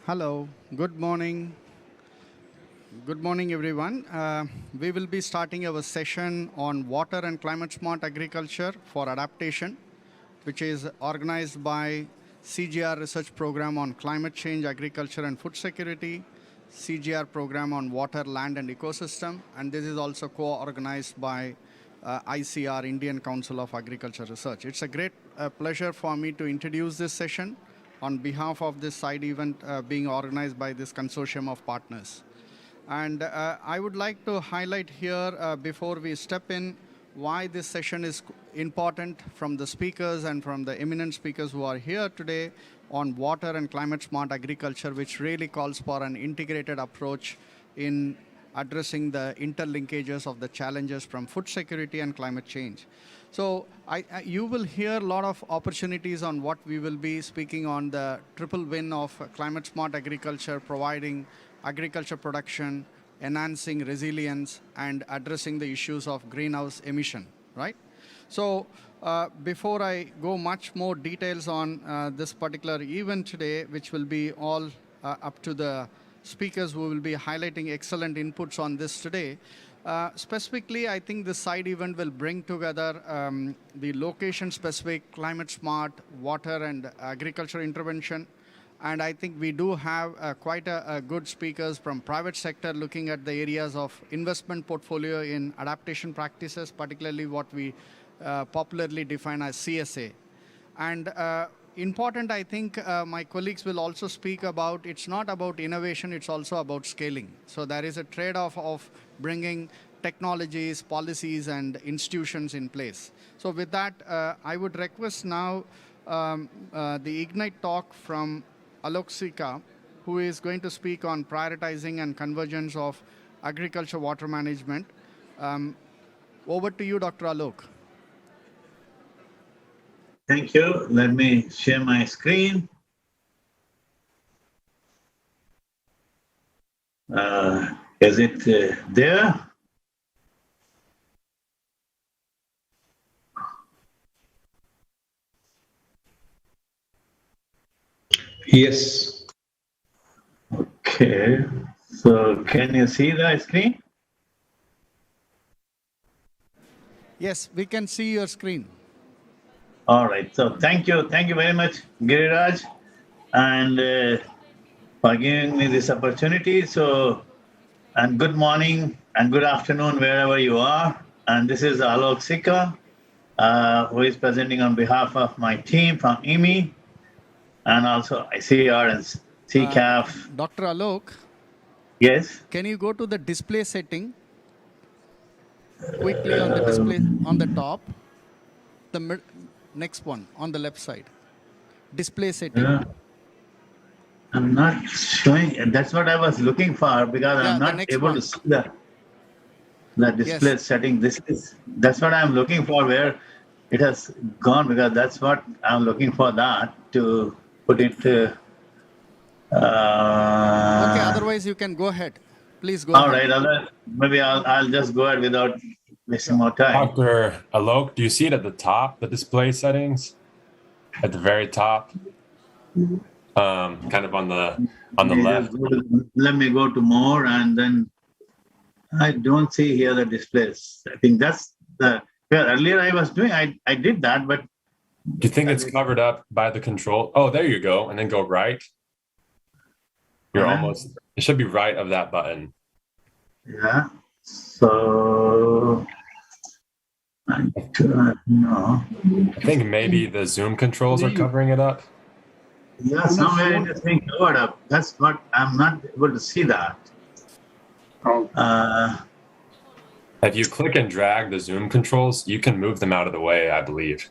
Hello, good morning. Good morning, everyone. We will be starting our session on water and climate smart agriculture for adaptation, which is organized by CGR Research Program on Climate Change, Agriculture and Food Security, CGR Program on Water, Land and Ecosystem, and this is also co-organized by ICR, Indian Council of Agriculture Research. It's a great pleasure for me to introduce this session on behalf of this side event being organized by this consortium of partners. And I would like to highlight here before we step in why this session is important from the speakers and from the eminent speakers who are here today on water and climate smart agriculture, which really calls for an integrated approach in addressing the interlinkages of the challenges from food security and climate change. So you will hear a lot of opportunities on what we will be speaking on the triple win of climate smart agriculture, providing agriculture production, enhancing resilience, and addressing the issues of greenhouse emission, right? So before I go much more details on this particular event today, which will be all up to the speakers who will be highlighting excellent inputs on this today, specifically, I think this side event will bring together the location-specific, climate-smart water and agriculture intervention. And I think we do have quite a good speakers from private sector looking at the areas of investment portfolio in adaptation practices, particularly what we popularly define as CSA. And important, I think my colleagues will also speak about, it's not about innovation, it's also about scaling. So there is a trade-off of bringing technologies, policies, and institutions in place. So with that, I would request now the Ignite talk from Alok Sika, who is going to speak on prioritizing and convergence of agriculture water management. Over to you, Dr. Alok. Thank you. Let me share my screen. Is it there? Yes. Okay. So can you see the screen? Yes, we can see your screen. All right. So thank you very much, Giriraj, and for giving me this opportunity. So, and good morning and good afternoon wherever you are. And this is Alok Sika, who is presenting on behalf of my team from IMI, and also ICR and CCAF. Dr. Alok, Yes. can you go to the display setting quickly on the display on the top? The next one on the left side. Display setting. I'm not showing. That's what I was looking for because I'm not able to see the display setting. That's what I'm looking for, where it has gone, because that's what I'm looking for, that to put it. Okay, otherwise you can go ahead. Please go ahead. All right, maybe I'll just go ahead without wasting more time. Dr. Alok, do you see it at the top, the display settings? At the very top? Kind of on the left. Let me go to more, and then I don't see here the displays. I think that's earlier I was doing, I did that, but. Do you think it's covered up by the control? Oh, there you go. And then go right. You're almost, it should be right of that button. Yeah. So, no. I think maybe the Zoom controls are covering it up. Yeah, somewhere it is being covered up. That's what I'm not able to see that. If you click and drag the Zoom controls, you can move them out of the way, I believe.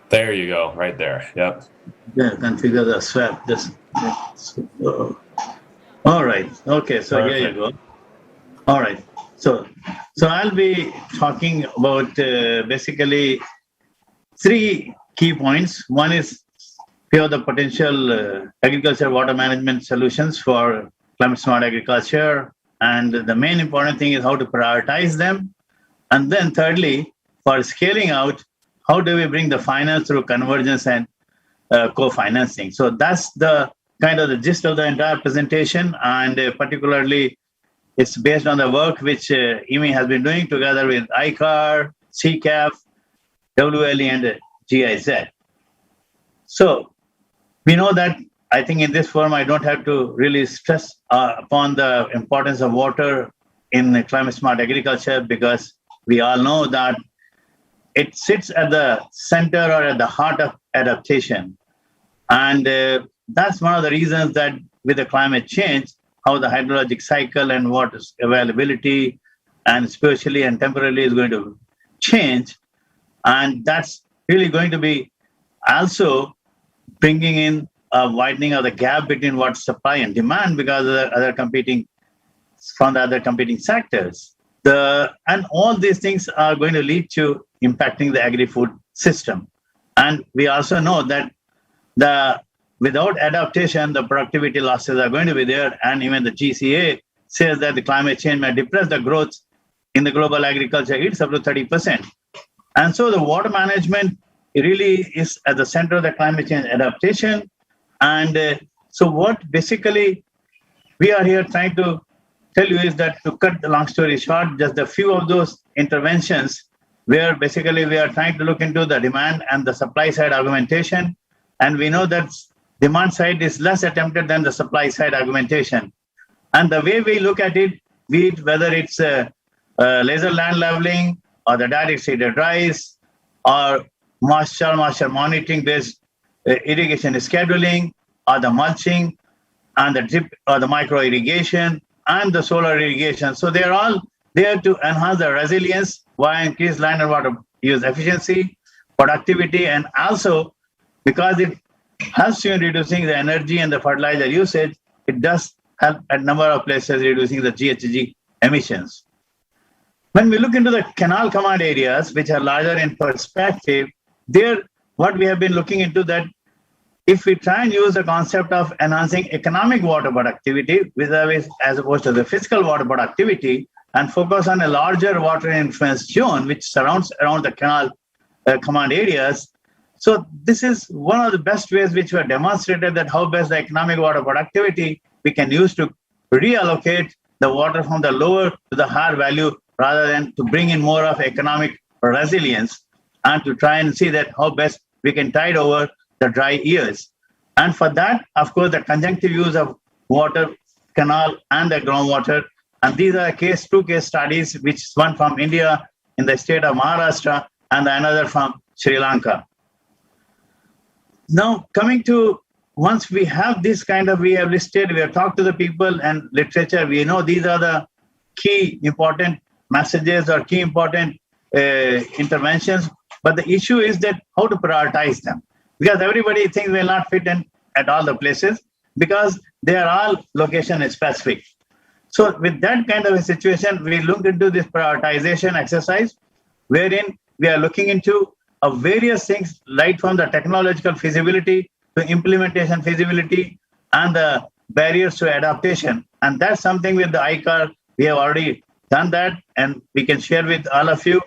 There you go, right there. Yep. Yeah, configure the swap. All right. Okay. So perfect. Here you go. All right. So I'll be talking about basically three key points. One is here the potential agriculture water management solutions for climate smart agriculture, and the main important thing is how to prioritize them. And then thirdly, for scaling out, how do we bring the finance through convergence and co-financing? So that's the kind of the gist of the entire presentation, and particularly it's based on the work which IMI has been doing together with ICAR, CCAF, WLE, and GIZ. So we know that, I think in this forum, I don't have to really stress upon the importance of water in climate smart agriculture, because we all know that it sits at the center or at the heart of adaptation. And that's one of the reasons that with the climate change, how the hydrologic cycle and water availability and spatially and temporally is going to change. And that's really going to be also bringing in a widening of the gap between water supply and demand because of the other competing sectors. And all these things are going to lead to impacting the agri-food system. And we also know that without adaptation, the productivity losses are going to be there. And even the GCA says that the climate change may depress the growth in the global agriculture. It's up to 30%. And so the water management really is at the center of the climate change adaptation. And so what basically we are here trying to tell you is that, to cut the long story short, just a few of those interventions where basically we are trying to look into the demand and the supply side argumentation. And we know that demand side is less attempted than the supply side argumentation. And the way we look at it, be it whether it's laser land leveling or the direct seeded rice or moisture monitoring based irrigation scheduling, or the mulching and the drip or the micro irrigation and the solar irrigation. So they're all there to enhance the resilience via increased land and water use efficiency, productivity, and also because it helps you in reducing the energy and the fertilizer usage, it does help at a number of places reducing the GHG emissions. When we look into the canal command areas, which are larger in perspective, there what we have been looking into that if we try and use the concept of enhancing economic water productivity as opposed to the physical water productivity and focus on a larger water influence zone which surrounds around the canal command areas. So this is one of the best ways which were demonstrated that how best the economic water productivity we can use to reallocate the water from the lower to the higher value rather than to bring in more of economic resilience and to try and see that how best we can tide over the dry years. And for that, of course, the conjunctive use of water, canal, and the groundwater. And these are two case studies, which is one from India in the state of Maharashtra and another from Sri Lanka. Now, coming to once we have this kind of, we have listed, we have talked to the people and literature, we know these are the key important messages or key important interventions. But the issue is that how to prioritize them. Because everybody thinks will not fit in at all the places because they are all location specific. So with that kind of a situation, we looked into this prioritization exercise, wherein we are looking into various things, right from the technological feasibility to implementation feasibility and the barriers to adaptation. And that's something with the ICAR, we have already done that and we can share with all of you.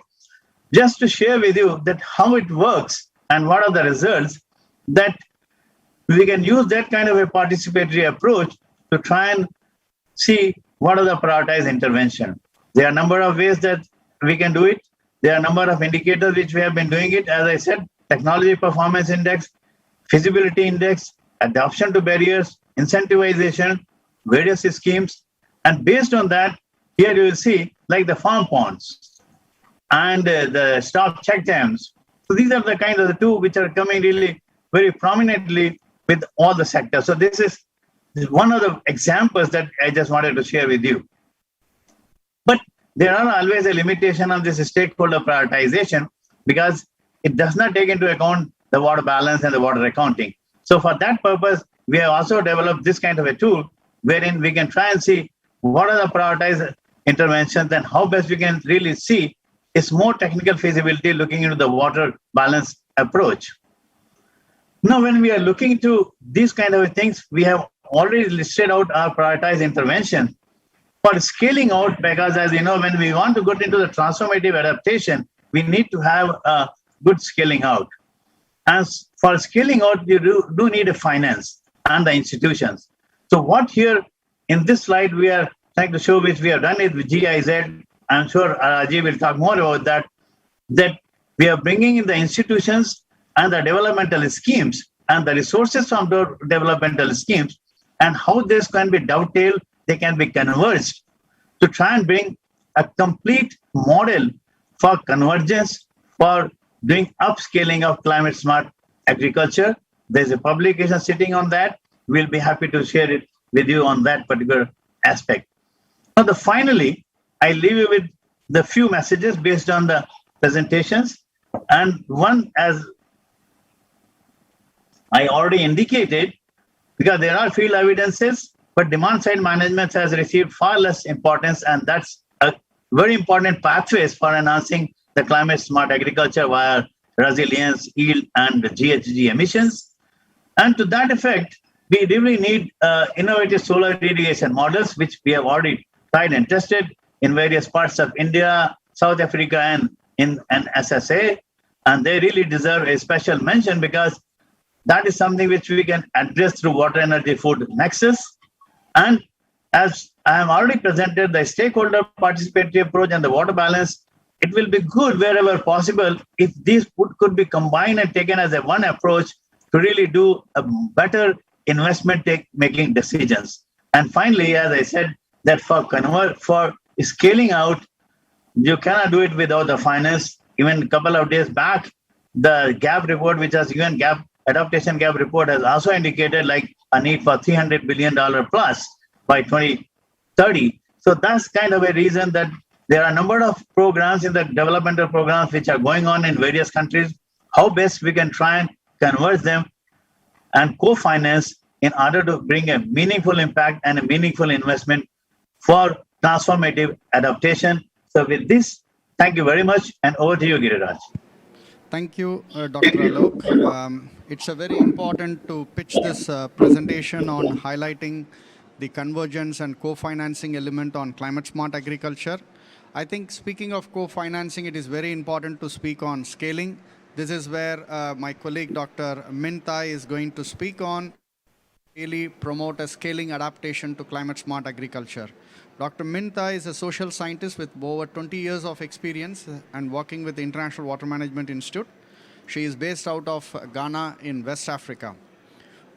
Just to share with you that how it works and what are the results, that we can use that kind of a participatory approach to try and see what are the prioritized intervention. There are a number of ways that we can do it. There are a number of indicators which we have been doing it. As I said, technology performance index, feasibility index, adoption to barriers, incentivization, various schemes. And based on that, here you will see like the farm ponds and the stop check dams. So these are the kind of the two which are coming really very prominently with all the sectors. So this is one of the examples that I just wanted to share with you. But there are always a limitation on this stakeholder prioritization because it does not take into account the water balance and the water accounting. So for that purpose, we have also developed this kind of a tool wherein we can try and see what are the prioritized interventions and how best we can really see is more technical feasibility looking into the water balance approach. Now, when we are looking into these kind of things, we have already listed out our prioritized intervention for scaling out because, as you know, when we want to go into the transformative adaptation, we need to have a good scaling out. As for scaling out, you do need a finance and the institutions. So what here in this slide we are trying to show, which we have done it with GIZ, I'm sure Rajiv will talk more about that, that we are bringing in the institutions and the developmental schemes and the resources from the developmental schemes, and how this can be dovetailed, they can be converged to try and bring a complete model for convergence, for doing upscaling of climate smart agriculture. There's a publication sitting on that. We'll be happy to share it with you on that particular aspect. Now, finally, I leave you with the few messages based on the presentations. And one, as I already indicated, because there are field evidences, but demand side management has received far less importance, and that's a very important pathways for enhancing the climate smart agriculture via resilience, yield, and GHG emissions. And to that effect, we really need innovative solar irrigation models, which we have already tried and tested in various parts of India, South Africa, and in SSA. And they really deserve a special mention because that is something which we can address through water, energy, food nexus. And as I have already presented the stakeholder participatory approach and the water balance, it will be good wherever possible if these could be combined and taken as a one approach to really do a better investment making decisions. And finally, as I said, that for scaling out, you cannot do it without the finance. Even a couple of days back, the GAP report, which has UN Adaptation Gap report, has also indicated like a need for $300 billion plus by 2030. So that's kind of a reason that there are a number of programs in the developmental programs which are going on in various countries. How best we can try and converge them and co-finance in order to bring a meaningful impact and a meaningful investment for transformative adaptation. So with this, thank you very much, and over to you, Giriraj. Thank you, Dr. Alok. It's a very important to pitch this presentation on highlighting the convergence and co-financing element on climate smart agriculture. I think speaking of co-financing, it is very important to speak on scaling. This is where my colleague, Dr. Min Tai, is going to speak on really promote a scaling adaptation to climate smart agriculture. Dr. Min Tai is a social scientist with over 20 years of experience and working with the International Water Management Institute. She is based out of Ghana in West Africa.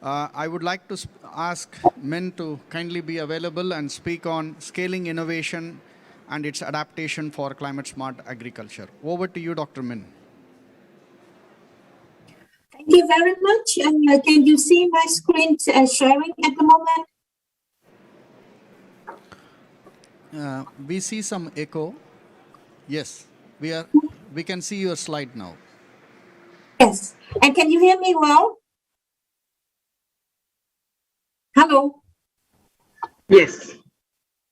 I would like to ask Min to kindly be available and speak on scaling innovation and its adaptation for climate smart agriculture. Over to you, Dr. Min. Thank you very much. Can you see my screen sharing at the moment? We see some echo. Yes, we can see your slide now. Yes. And can you hear me well? Hello? Yes.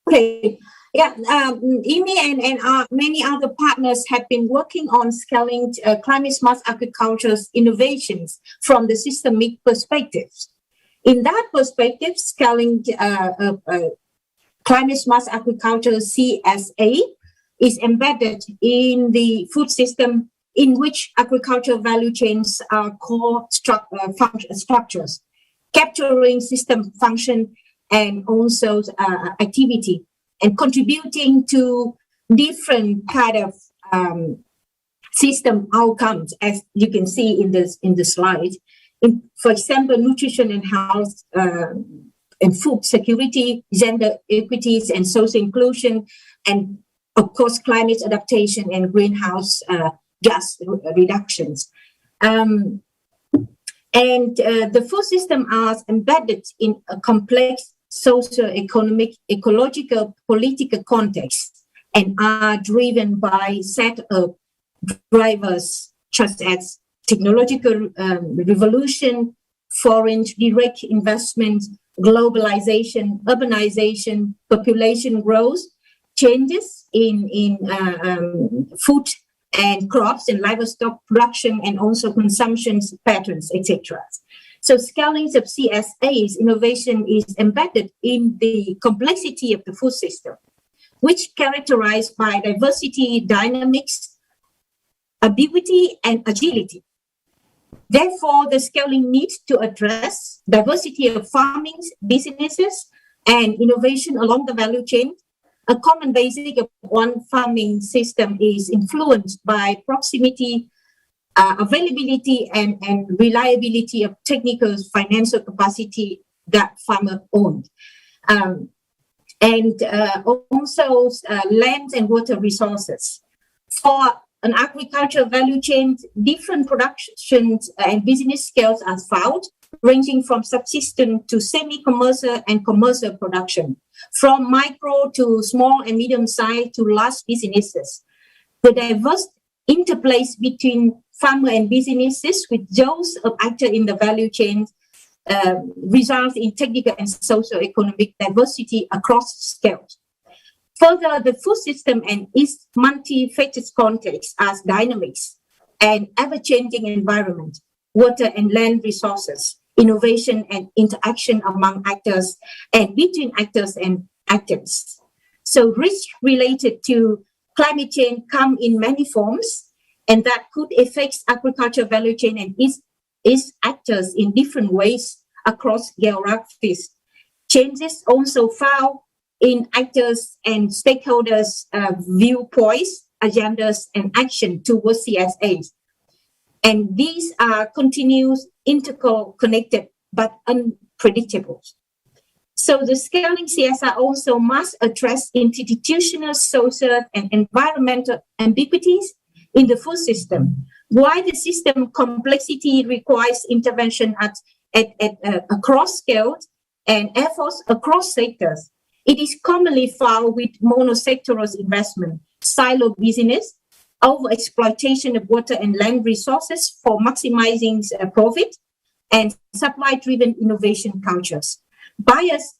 Okay. Yeah, IMI and many other partners have been working on scaling climate smart agriculture's innovations from the systemic perspective. In that perspective, scaling climate smart agriculture CSA is embedded in the food system in which agricultural value chains are core structures, capturing system function and also activity, and contributing to different kind of system outcomes, as you can see in the slide. For example, nutrition and health and food security, gender equities and social inclusion, and of course, climate adaptation and greenhouse gas reductions. And the food system are embedded in a complex socio-economic, ecological, political context and are driven by set of drivers such as technological revolution, foreign direct investment, globalization, urbanization, population growth, changes in food and crops and livestock production, and also consumption patterns, etc. So scaling of CSA's innovation is embedded in the complexity of the food system, which characterized by diversity, dynamics, ambiguity, and agility. Therefore, the scaling needs to address diversity of farming businesses and innovation along the value chain. A common basic of one farming system is influenced by proximity, availability, and reliability of technical financial capacity that farmer owned. Also land and water resources. For an agricultural value chain, different productions and business scales are found, ranging from subsistence to semi-commercial and commercial production, from micro to small and medium-sized to large businesses. The diverse interplays between farmer and businesses with those of actors in the value chain results in technical and socio-economic diversity across scales. Further, the food system and its multi-faceted context as dynamics and ever-changing environment, water and land resources, innovation and interaction among actors and between actors and actors. So risks related to climate change come in many forms, and that could affect agriculture value chain and its actors in different ways across geographies. Changes also found in actors and stakeholders' viewpoints, agendas, and action towards CSAs. And these are continuous, interconnected, but unpredictable. So the scaling CSR also must address institutional, social, and environmental ambiguities in the food system. While the system complexity requires intervention at across scales and efforts across sectors, it is commonly found with monosectoral investment, silo business, overexploitation of water and land resources for maximizing profit, and supply-driven innovation cultures. Biased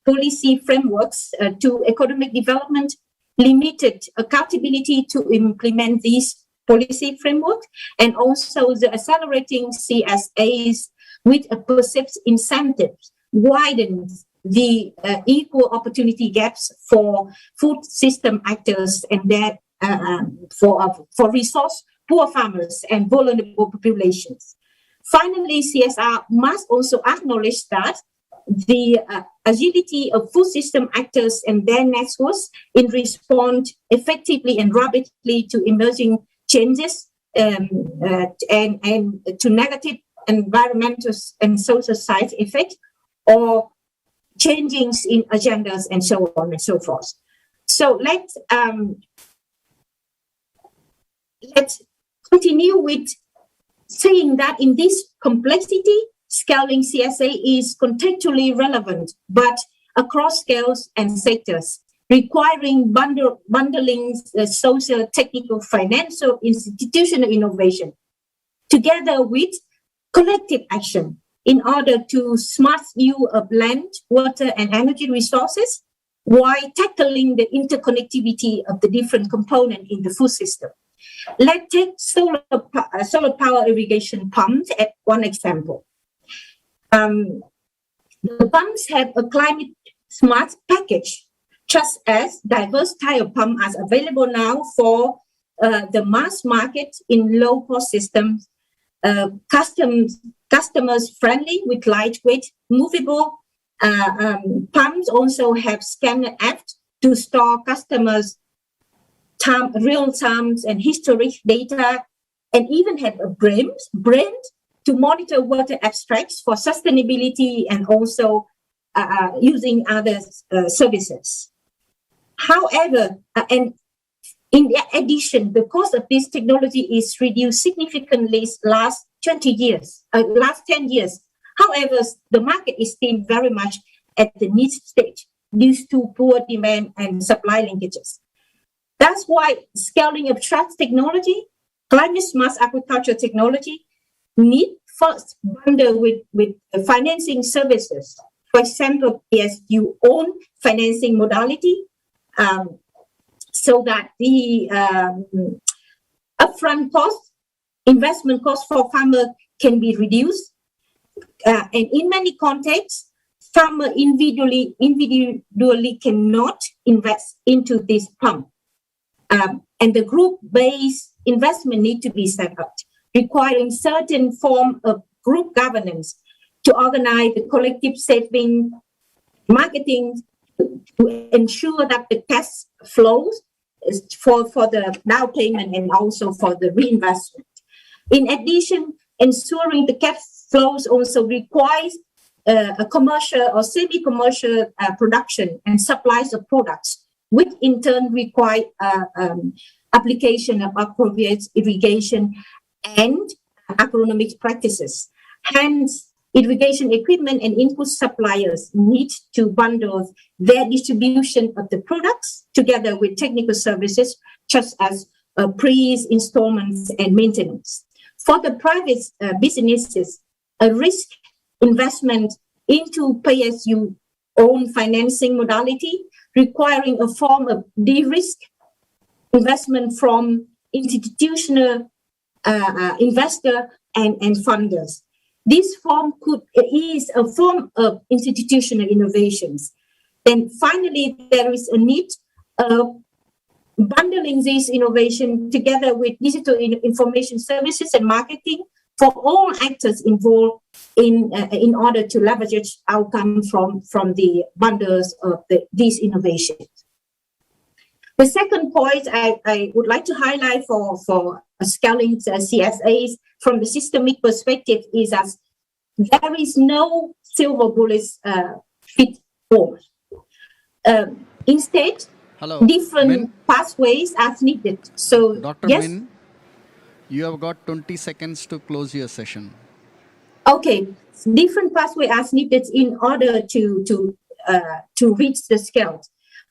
policy frameworks to economic development, limited accountability to implement these policy frameworks, and also the accelerating CSAs with a perceived incentive widens the equal opportunity gaps for food system actors and their for resource poor farmers and vulnerable populations. Finally, CSR must also acknowledge that the agility of food system actors and their networks in respond effectively and rapidly to emerging changes and to negative environmental and social side effects or changes in agendas and so on and so forth. So let's continue with saying that in this complexity, scaling CSA is contextually relevant, but across scales and sectors, requiring bundling social, technical, financial, institutional innovation, together with collective action in order to smart use of land, water, and energy resources, while tackling the interconnectivity of the different components in the food system. Let's take solar power irrigation pumps as one example. The pumps have a climate smart package, just as diverse type of pump are available now for the mass market in low-cost systems, customers friendly with lightweight, movable pumps. Also have scanner apps to store customers' real times and historic data, and even have a brain to monitor water abstracts for sustainability and also using other services. However, and in addition, the cost of this technology is reduced significantly last 10 years. However, the market is still very much at the niche stage due to poor demand and supply linkages. That's why scaling of trust technology, climate smart agriculture technology, need first bundle with financing services. For example, PSU own financing modality, so that the upfront cost, investment cost for farmer can be reduced. And in many contexts, farmer individually cannot invest into this pump. And the group-based investment need to be set up, requiring certain form of group governance to organize the collective saving, marketing, to ensure that the cash flows is for the down payment and also for the reinvestment. In addition, ensuring the cash flows also requires a commercial or semi-commercial production and supplies of products, which in turn require application of appropriate irrigation and agronomic practices. Hence, irrigation equipment and input suppliers need to bundle their distribution of the products together with technical services, such as pre-installments and maintenance. For the private businesses, a risk investment into pay-as-you-own financing modality, requiring a form of de-risk investment from institutional investor and funders. This form is a form of institutional innovations. Then finally, there is a need of bundling this innovation together with digital information services and marketing for all actors involved in order to leverage outcome from the bundles of these innovations. The second point I would like to highlight for scaling CSAs from the systemic perspective is that there is no silver bullet fit all. Instead, different pathways are needed. So, Dr. Yes? Min, you have got 20 seconds to close your session. Okay, different pathways are needed in order to reach the scale.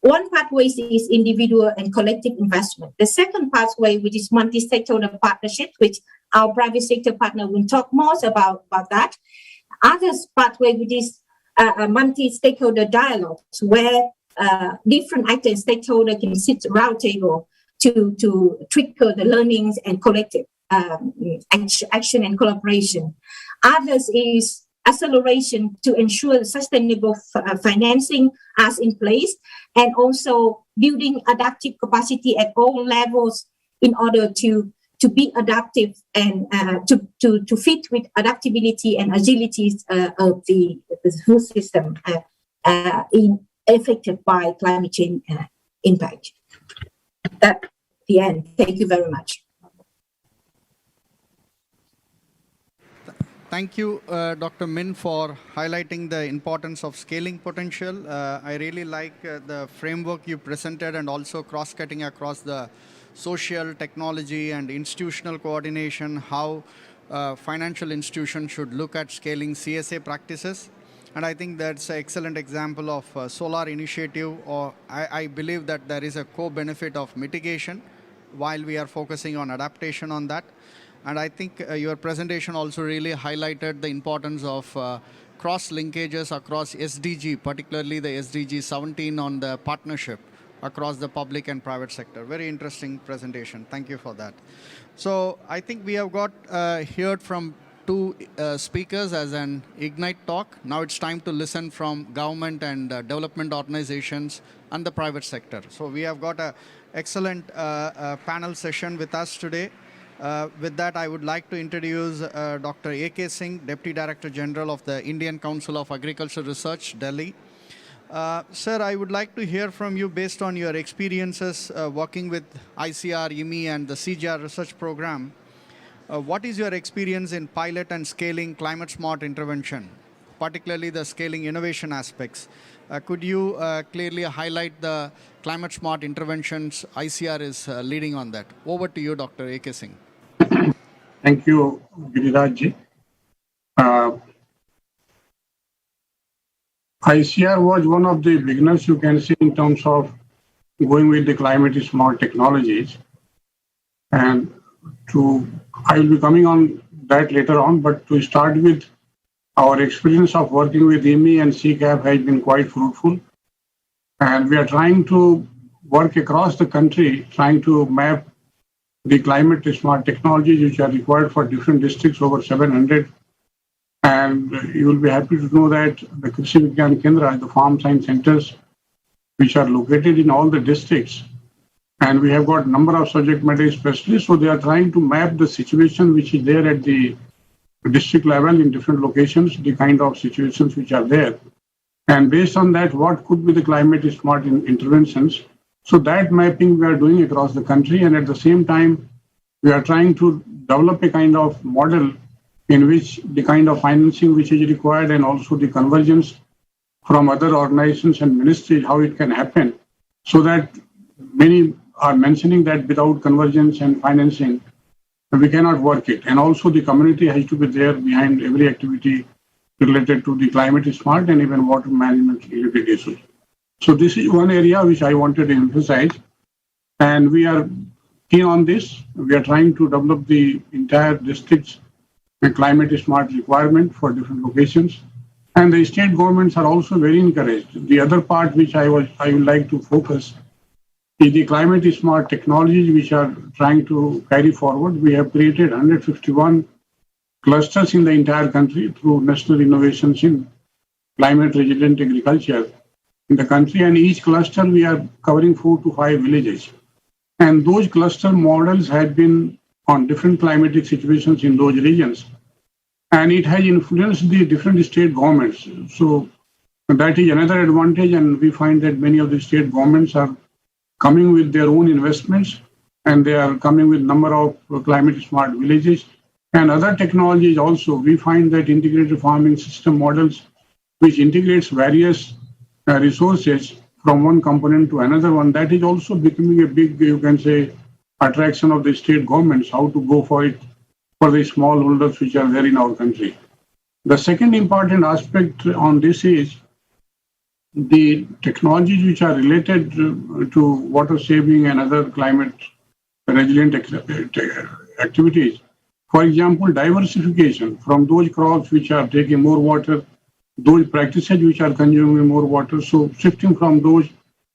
One pathway is individual and collective investment. The second pathway, which is multi-stakeholder partnership, which our private sector partner will talk more about that. Other pathway, which is a multi-stakeholder dialogue, where different actors and stakeholders can sit around table to trigger the learnings and collective action and collaboration. Others is acceleration to ensure sustainable financing as in place, and also building adaptive capacity at all levels in order to be adaptive and to fit with adaptability and agility of the food system affected by climate change impact. That's the end. Thank you very much. Thank you, Dr. Min, for highlighting the importance of scaling potential. I really like the framework you presented and also cross-cutting across the social, technology, and institutional coordination, how financial institutions should look at scaling CSA practices. And I think that's an excellent example of solar initiative, or I believe that there is a co-benefit of mitigation while we are focusing on adaptation on that. And I think your presentation also really highlighted the importance of cross-linkages across SDG, particularly the SDG 17 on the partnership across the public and private sector. Very interesting presentation. Thank you for that. So I think we have got heard from two speakers as an Ignite talk. Now it's time to listen from government and development organizations and the private sector. So we have got an excellent panel session with us today. With that, I would like to introduce Dr. A.K. Singh, Deputy Director General of the Indian Council of Agricultural Research, Delhi. Sir, I would like to hear from you based on your experiences working with ICR, IMI, and the CGR research program. What is your experience in pilot and scaling climate-smart intervention, particularly the scaling innovation aspects? Could you clearly highlight the climate-smart interventions ICR is leading on that? Over to you, Dr. A.K. Singh. Thank you, Giriraj. ICR was one of the beginners, you can see, in terms of going with the climate-smart technologies. And I will be coming on that later on, but to start with, our experience of working with IMI and CCAP has been quite fruitful. And we are trying to work across the country, trying to map the climate-smart technologies which are required for different districts, over 700. And you will be happy to know that the Krishi Vigyan Kendra, the farm science centers, which are located in all the districts, And we have got a number of subject matter specialists. So they are trying to map the situation which is there at the district level in different locations, the kind of situations which are there. And based on that, what could be the climate smart interventions? So that mapping we are doing across the country. And at the same time, we are trying to develop a kind of model in which the kind of financing which is required and also the convergence from other organizations and ministries, how it can happen. So that many are mentioning that without convergence and financing, we cannot work it. And also the community has to be there behind every activity related to the climate smart and even water management related issues. So this is one area which I wanted to emphasize. And we are keen on this. We are trying to develop the entire district's climate smart requirement for different locations. And the state governments are also very encouraged. The other part which I would like to focus is the climate smart technologies which are trying to carry forward. We have created 151 clusters in the entire country through national innovations in climate resilient agriculture in the country. And each cluster we are covering 4 to 5 villages. And those cluster models have been on different climatic situations in those regions. And it has influenced the different state governments. So that is another advantage. And we find that many of the state governments are coming with their own investments, and they are coming with number of climate smart villages and other technologies also. We find that integrated farming system models, which integrates various resources from one component to another one, that is also becoming a big, you can say, attraction of the state governments, how to go for it for the smallholders which are there in our country. The second important aspect on this is the technologies which are related to water saving and other climate resilient activities. For example, diversification from those crops which are taking more water, those practices which are consuming more water. So shifting from those,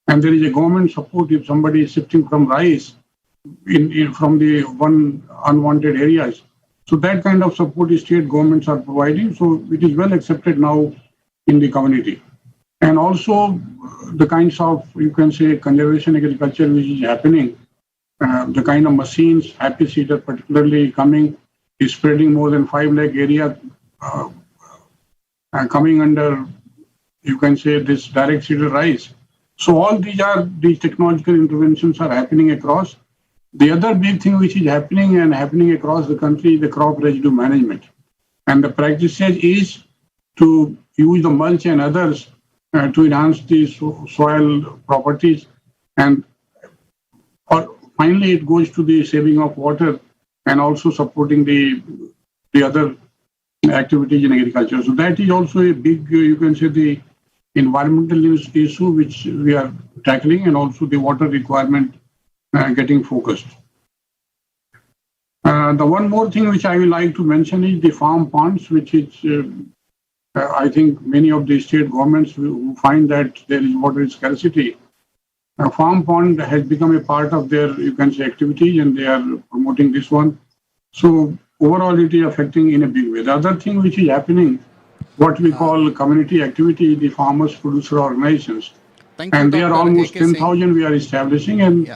and there is a government support if somebody is shifting from rice from the one unwanted areas. So that kind of support the state governments are providing. So it is well accepted now in the community. And also the kinds of, you can say, conservation agriculture which is happening, the kind of machines, happy seeder particularly coming, is spreading more than 5 lakh area, coming under, you can say, this direct seeder rice. So all these technological interventions are happening across. The other big thing which is happening across the country is the crop residue management. And the practices is to use the mulch and others to enhance the soil properties. And finally, it goes to the saving of water and also supporting the other activities in agriculture. So that is also a big, you can say, the environmental issue which we are tackling, and also the water requirement getting focused. The one more thing which I would like to mention is the farm ponds, which is, I think many of the state governments who find that there is water scarcity, farm pond has become a part of their, you can say, activities, and they are promoting this one. So overall, it is affecting in a big way. The other thing which is happening, what we call community activity, the farmers producer organizations. And they are almost 10,000 we are establishing, and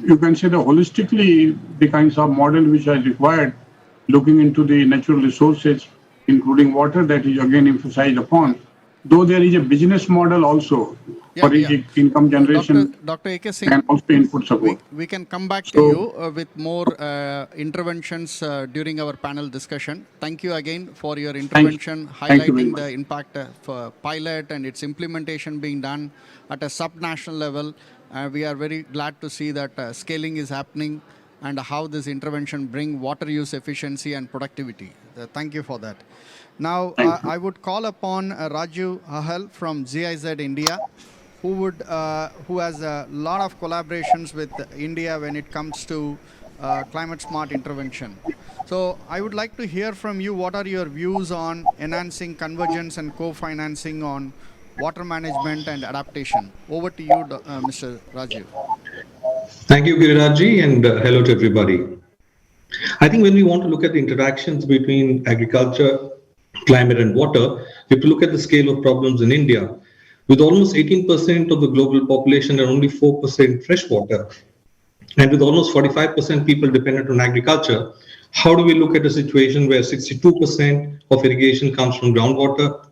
you can say that holistically the kinds of model which are required, looking into the natural resources, including water, that is again emphasized upon. Though there is a business model also for income generation, Dr. A.K. Singh, and also input support. We can come back to you with more interventions during our panel discussion. Thank you again for your intervention, highlighting the impact of pilot and its implementation being done at a sub-national level. We are very glad to see that scaling is happening and how this intervention bring water use efficiency and productivity. Thank you for that. Now, I would call upon Raju Ahal from GIZ India, who has a lot of collaborations with India when it comes to climate smart intervention. So I would like to hear from you, what are your views on enhancing convergence and co-financing on water management and adaptation? Over to you, Mr. Raju. Thank you, Girirajji, and hello to everybody. I think when we want to look at the interactions between agriculture, climate and water, we have to look at the scale of problems in India. with almost 18% of the global population and only 4% fresh water, and with almost 45% people dependent on agriculture, how do we look at a situation where 62% of irrigation comes from groundwater,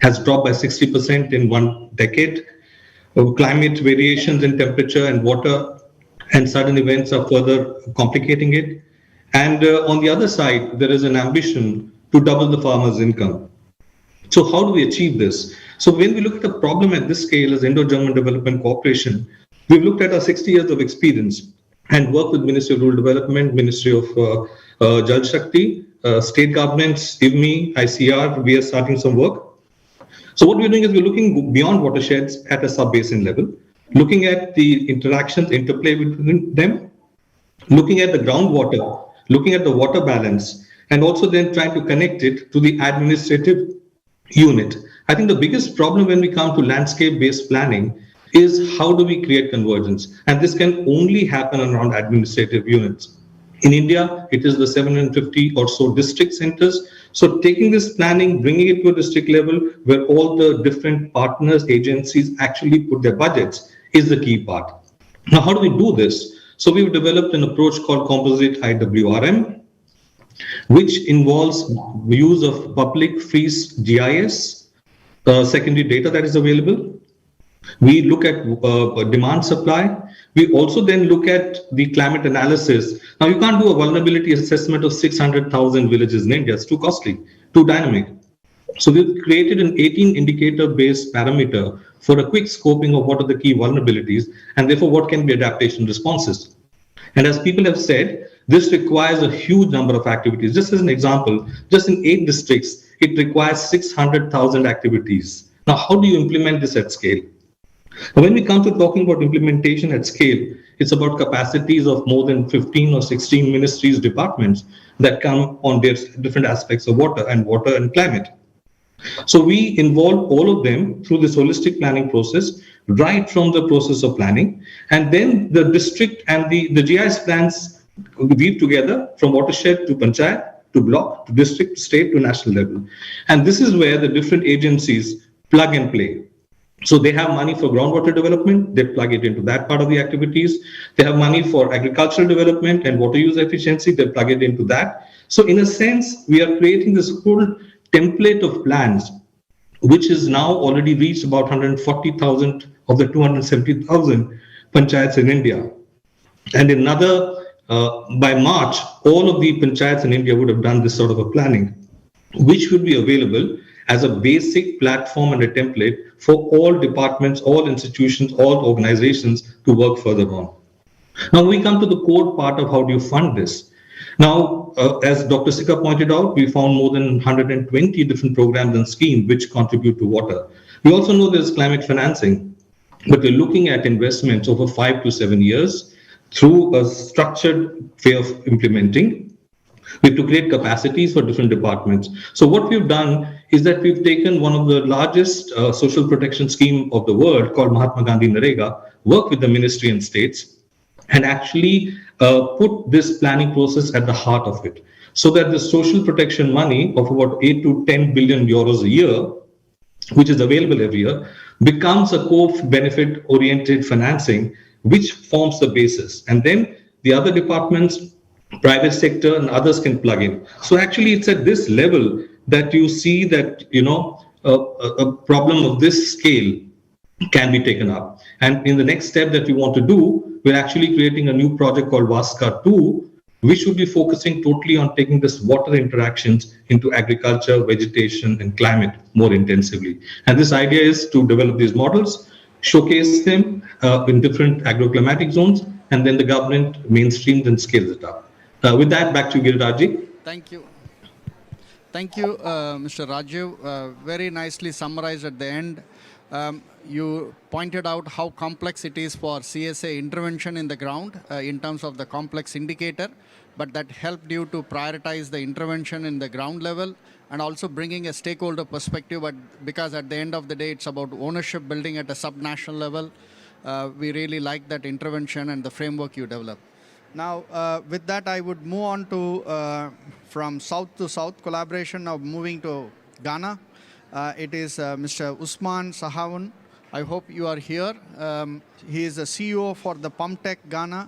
has dropped by 60% in 1 decade? Climate variations in temperature and water and sudden events are further complicating it. And on the other side, there is an ambition to double the farmer's income. So how do we achieve this? So when we look at a problem at this scale as Indo-German Development Cooperation, we've looked at our 60 years of experience and worked with Ministry of Rural Development, Ministry of Jal Shakti, state governments, IWMI, ICR, we are starting some work. So what we're doing is we're looking beyond watersheds at a sub-basin level, looking at the interactions, interplay between them, looking at the groundwater, looking at the water balance, and also then trying to connect it to the administrative unit. I think the biggest problem when we come to landscape-based planning is how do we create convergence? And this can only happen around administrative units. In India, it is the 750 or so district centers. So taking this planning, bringing it to a district level where all the different partners, agencies actually put their budgets is the key part. Now, how do we do this? So we've developed an approach called composite IWRM, which involves use of public free GIS, secondary data that is available. We look at demand supply. We also then look at the climate analysis. Now, you can't do a vulnerability assessment of 600,000 villages in India. It's too costly, too dynamic. So we've created an 18 indicator-based parameter for a quick scoping of what are the key vulnerabilities and therefore what can be adaptation responses. And as people have said, this requires a huge number of activities. Just as an example, just in 8 districts, it requires 600,000 activities. Now, how do you implement this at scale? When we come to talking about implementation at scale, it's about capacities of more than 15 or 16 ministries, departments that come on their different aspects of water and climate. So we involve all of them through this holistic planning process, right from the process of planning. And then the district and the GIS plans weave together from watershed to panchayat, to block, to district, to state, to national level. And this is where the different agencies plug and play. So they have money for groundwater development, they plug it into that part of the activities. They have money for agricultural development and water use efficiency, they plug it into that. So in a sense, we are creating this whole template of plans, which is now already reached about 140,000 of the 270,000 panchayats in India. And another, by March, all of the panchayats in India would have done this sort of a planning, which would be available as a basic platform and a template for all departments, all institutions, all organizations to work further on. Now we come to the core part of how do you fund this. Now, as Dr. Sikka pointed out, we found more than 120 different programs and schemes which contribute to water. We also know there's climate financing, but we're looking at investments over 5 to 7 years through a structured way of implementing. We have to create capacities for different departments. So what we've done is that we've taken one of the largest social protection scheme of the world called Mahatma Gandhi Narega, work with the ministry and states, and actually put this planning process at the heart of it. So that the social protection money of about 8 to 10 billion euros a year, which is available every year, becomes a co-benefit oriented financing, which forms the basis. And then the other departments, private sector and others can plug in. So actually it's at this level that you see that, a problem of this scale can be taken up. And in the next step that we want to do, we're actually creating a new project called VASCA 2, which should be focusing totally on taking this water interactions into agriculture, vegetation, and climate more intensively. And this idea is to develop these models, showcase them in different agroclimatic zones, and then the government mainstreams and scales it up. With that, back to Girirajji. Thank you. Thank you, Mr. Rajiv. Very nicely summarized at the end. You pointed out how complex it is for CSA intervention in the ground in terms of the complex indicator, but that helped you to prioritize the intervention in the ground level and also bringing a stakeholder perspective, because at the end of the day, it's about ownership building at a sub-national level. We really like that intervention and the framework you developed. Now, with that, I would move on to from south to south collaboration. Now, moving to Ghana, it is Mr. Usman Sahawun I hope you are here. He is a CEO for the PumpTech Ghana.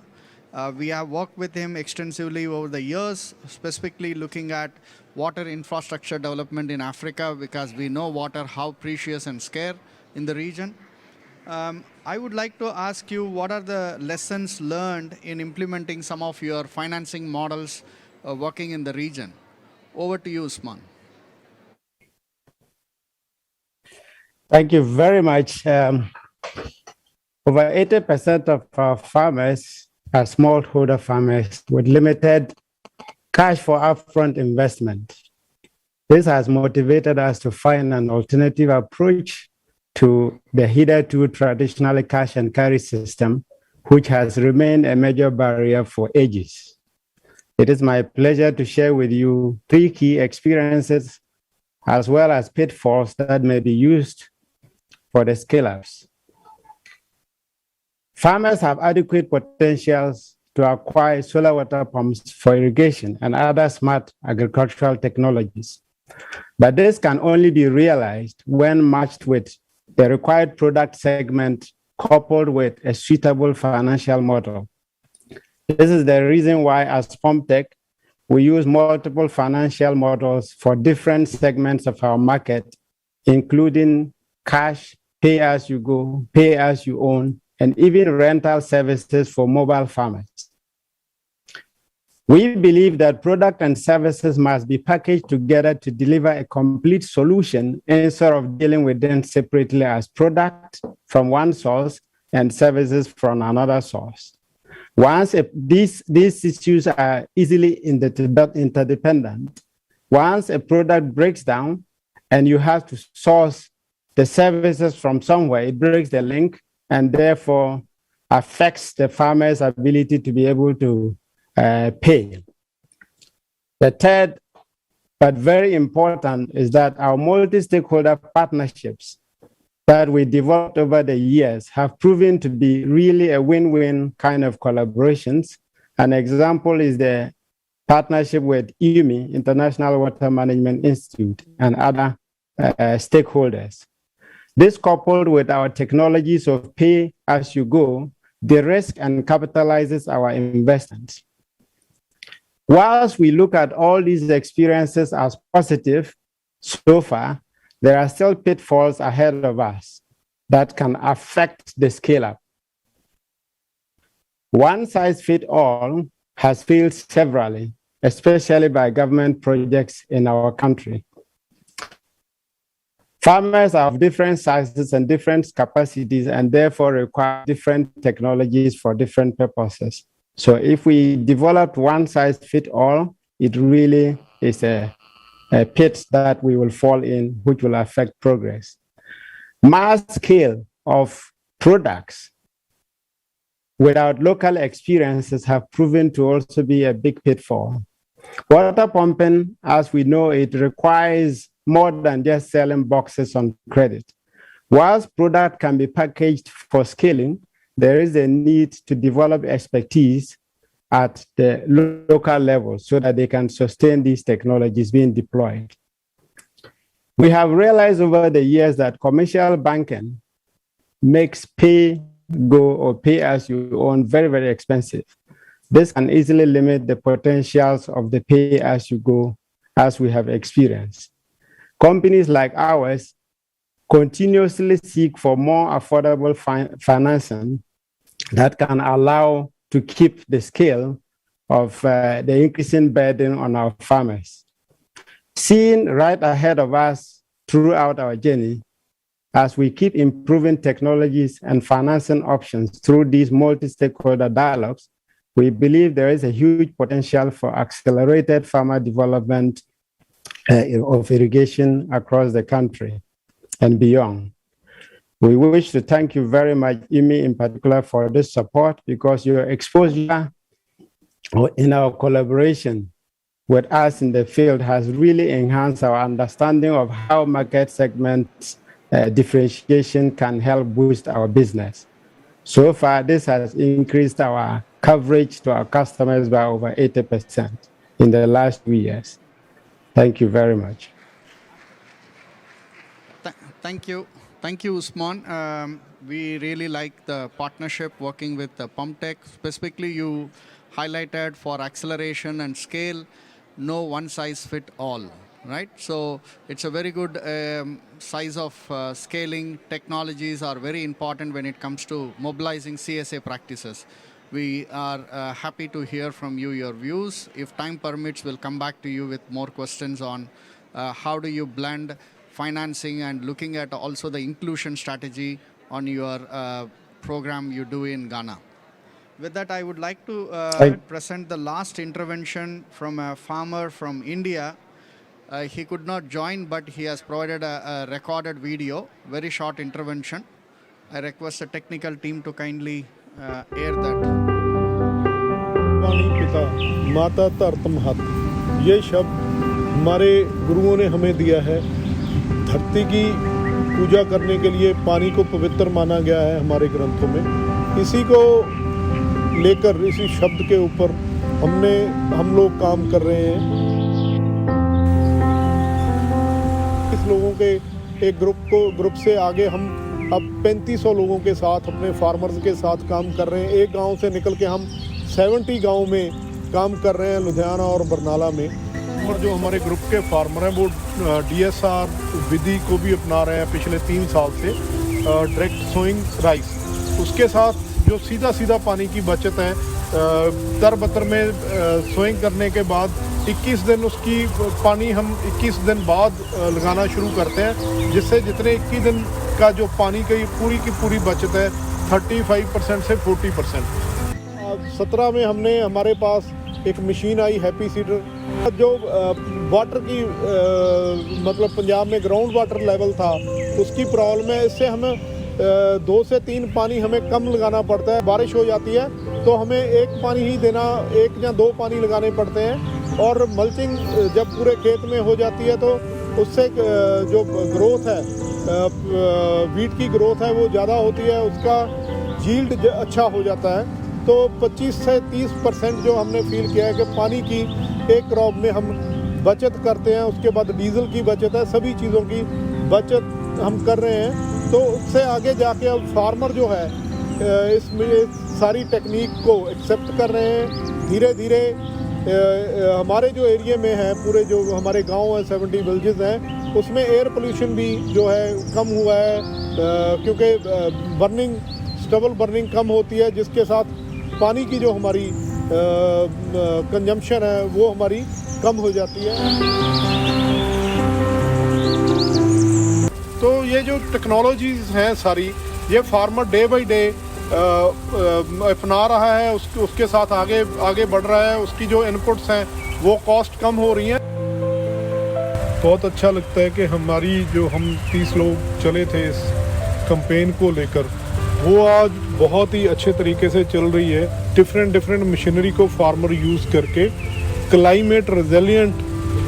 We have worked with him extensively over the years, specifically looking at water infrastructure development in Africa, because we know water, how precious and scarce in the region. I would like to ask you, what are the lessons learned in implementing some of your financing models working in the region? Over to you, Usman. Thank you very much. Over 80% of our farmers are smallholder farmers with limited cash for upfront investment. This has motivated us to find an alternative approach to the hitherto traditional cash and carry system, which has remained a major barrier for ages. It is my pleasure to share with you 3 key experiences as well as pitfalls that may be used for the scale-ups. Farmers have adequate potentials to acquire solar water pumps for irrigation and other smart agricultural technologies. But this can only be realized when matched with the required product segment coupled with a suitable financial model. This is the reason why as PumpTech, we use multiple financial models for different segments of our market, including cash, pay as you go, pay as you own, and even rental services for mobile farmers. We believe that product and services must be packaged together to deliver a complete solution instead of dealing with them separately as product from one source and services from another source. Once these issues are easily interdependent, once a product breaks down and you have to source the services from somewhere, it breaks the link and therefore affects the farmer's ability to be able to pay. The third, but very important, is that our multi-stakeholder partnerships that we developed over the years have proven to be really a win-win kind of collaborations. An example is the partnership with IUMI, International Water Management Institute, and other stakeholders. This, coupled with our technologies of pay as you go, de-risk and capitalizes our investments. Whilst we look at all these experiences as positive so far, there are still pitfalls ahead of us that can affect the scale-up. One size fits all has failed severally, especially by government projects in our country. Farmers are of different sizes and different capacities and therefore require different technologies for different purposes. So if we develop one size fits all, it really is a pit that we will fall in, which will affect progress. Mass scale of products without local experiences have proven to also be a big pitfall. Water pumping, as we know, it requires more than just selling boxes on credit. Whilst product can be packaged for scaling, there is a need to develop expertise at the local level so that they can sustain these technologies being deployed. We have realized over the years that commercial banking makes pay go or pay as you own very, very expensive. This can easily limit the potentials of the pay as you go, as we have experienced. Companies like ours continuously seek for more affordable financing that can allow to keep the scale of the increasing burden on our farmers. Seeing right ahead of us throughout our journey, as we keep improving technologies and financing options through these multi-stakeholder dialogues, we believe there is a huge potential for accelerated farmer development of irrigation across the country and beyond. We wish to thank you very much, IMI in particular, for this support, because your exposure in our collaboration with us in the field has really enhanced our understanding of how market segment differentiation can help boost our business. So far, this has increased our coverage to our customers by over 80% in the last 2 years. Thank you very much. Thank you. Thank you, Usman. We really like the partnership working with PumpTech. Specifically, you highlighted for acceleration and scale, no one size fit all, right? So it's a very good size of scaling. Technologies are very important when it comes to mobilizing CSA practices. We are happy to hear from you your views. If time permits, we'll come back to you with more questions on how do you blend financing and looking at also the inclusion strategy on your program you do in Ghana. With that, I would like to present the last intervention from a farmer from India. He could not join, but he has provided a recorded video, very short intervention. I request the technical team to kindly air that. पानी पिता माता धरत महत, ये शब्द हमारे गुरुओं ने हमें दिया है। धरती की पूजा करने के लिए पानी को पवित्र माना गया है हमारे ग्रंथों में। इसी को लेकर इसी शब्द के ऊपर हम लोग काम कर रहे हैं। इस लोगों के एक ग्रुप से आगे हम अब 3500 लोगों के साथ अपने फार्मर्स के साथ काम कर रहे हैं। एक गांव से निकल के हम 70 गांव में काम कर रहे हैं, लुधियाना और बरनाला में। और जो हमारे ग्रुप के फार्मर हैं वो DSR विधि को भी अपना रहे हैं पिछले 3 साल से, डायरेक्ट सोइंग राइस। उसके साथ जो सीधा पानी की बचत है, तर-बतर में सोइंग करने के बाद 21 दिन उसकी पानी हम 21 दिन बाद लगाना शुरू करते हैं, जिससे जितने 21 दिन का जो पानी की पूरी बचत है 35% से 40%। 17 में हमने हमारे पास एक मशीन आई हैप्पी सीडर, जो वाटर की मतलब पंजाब में ग्राउंड वाटर लेवल था उसकी प्रॉब्लम है। इससे हमें 2 से 3 पानी हमें कम लगाना पड़ता है। बारिश हो जाती है तो हमें 1 पानी ही देना, 1 या 2 पानी लगाने पड़ते हैं। और मल्चिंग जब पूरे खेत में हो जाती है तो उससे जो ग्रोथ है, वीट की ग्रोथ है वो ज़्यादा होती है, उसका यील्ड अच्छा हो जाता है। तो 25 से 30% जो हमने फील किया है कि पानी की एक क्रॉप में हम बचत करते हैं। उसके बाद डीजल की बचत है, सभी चीज़ों की बचत हम कर रहे हैं। तो उससे आगे जाके अब फार्मर जो है इसमें सारी टेक्निक को एक्सेप्ट कर रहे हैं। धीरे धीरे हमारे जो एरिया में है, पूरे जो हमारे गांव हैं 70 विलेजेस हैं, उसमें एयर पोल्यूशन भी जो है कम हुआ है, क्योंकि स्टबल बर्निंग कम होती है, जिसके साथ पानी की जो हमारी कंजम्पशन है वो हमारी कम हो जाती है। तो ये जो टेक्नोलॉजीज़ हैं सारी, ये फार्मर डे बाय डे अपना रहा है, उसके साथ आगे बढ़ रहा है। उसकी जो इनपुट्स हैं वो कॉस्ट कम हो रही हैं। बहुत अच्छा लगता है कि हम 30 लोग चले थे इस कैंपेन को लेकर, वो आज बहुत ही अच्छे तरीके से चल रही है। डिफरेंट मशीनरी को फार्मर यूज़ करके क्लाइमेट रेजिलिएंट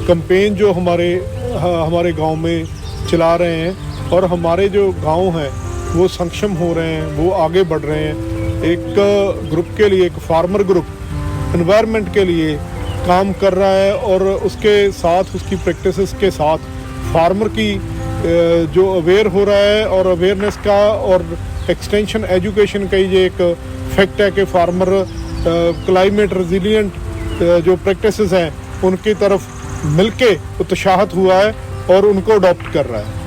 कैंपेन जो हमारे गांव में चला रहे हैं, और हमारे जो गांव हैं वो सक्षम हो रहे हैं, वो आगे बढ़ रहे हैं। एक ग्रुप के लिए, एक फार्मर ग्रुप एनवायरनमेंट के लिए काम कर रहा है, और उसके साथ उसकी प्रैक्टिसेस के साथ फार्मर की जो अवेयर हो रहा है, और अवेयरनेस का और एक्सटेंशन एजुकेशन का ये एक फैक्ट है कि फार्मर क्लाइमेट रेजिलिएंट जो प्रैक्टिसेस हैं उनकी तरफ मिलके उत्साहित हुआ है और उनको अडॉप्ट कर रहा है।